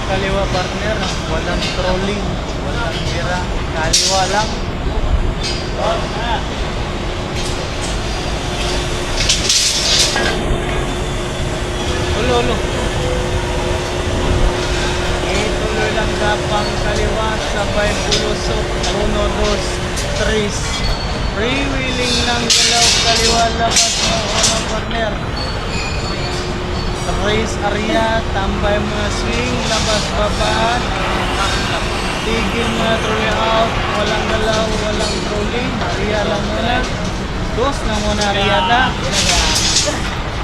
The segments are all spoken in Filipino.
kaliwa partner, walang trolling, walang mira, kaliwa lang. Ulo. Ituloy lang gapang kaliwa, sabay pulusok, 1, 2, 3. Freewheeling lang galaw kaliwa, labas mo unang partner. Race area, tambay mga swing, labas babaan. Tigil mga trolley out, walang galaw, walang trolling. Area lang muna. Dos na muna area na.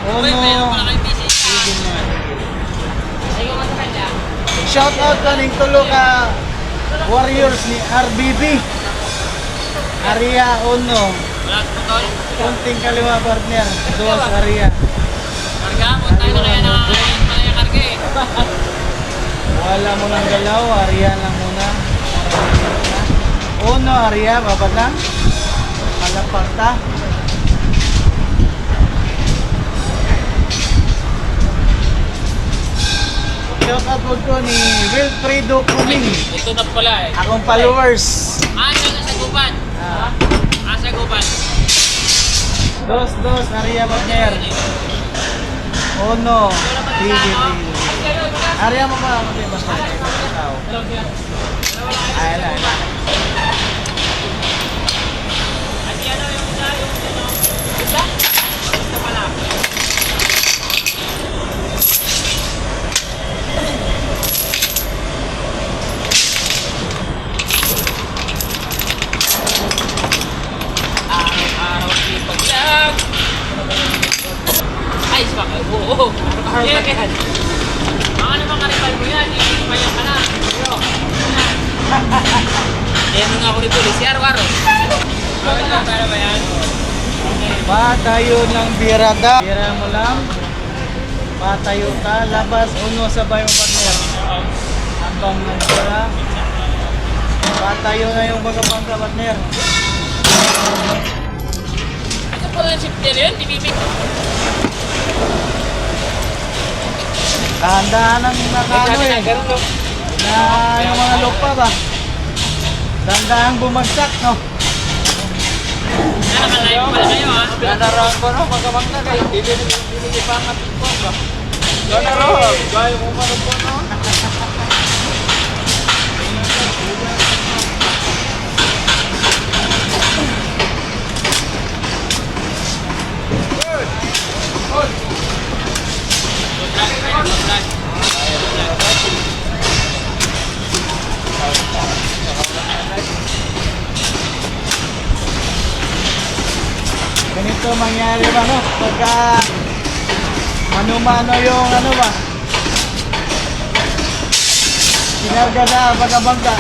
Uno. Tigil na. Shout out kaning tulo ka Warriors ni RBB. Area 1. Kunting kaliwa partner. Dos area. Wala mo lang galaw, area lang muna. Uno, area, babad lang. Malapagta. Shout out ko ni Wilfredo Kuming. Ito na pala eh. Akong followers. Sagupan. Sagupan. Dos, area partner. Uno, tigil. Area mo ba? Basta. Ay. Araw-araw ipaglag. Ay, bakit? Oo. Kaya. Mga naman karipal mo yan. Ipayan ka na. Ayan nga ako ni Pulis. Si Arwaro. Para ba yan? Patayo ng birada. Bira mo lang. Patayo ka. Labas. Uno sabay mo partner. Habang ng bira. Patayo na yung bangka-bangka partner. Ito po yung shift nila yun. Bibibig. Dahan-dahan ang nakano eh. Na yung mga lupa ba? Dahan-dahan bumagsak no? Nakalayo pala kayo ha. Nanarahan ko no, magkabangka kayo. Hindi pangat ko ba? Nanarahan, gaya mo marap ko no? Ganito mangyari ba no? Pagka mano-mano yung ano ba? Sinarga na bangka-bangka.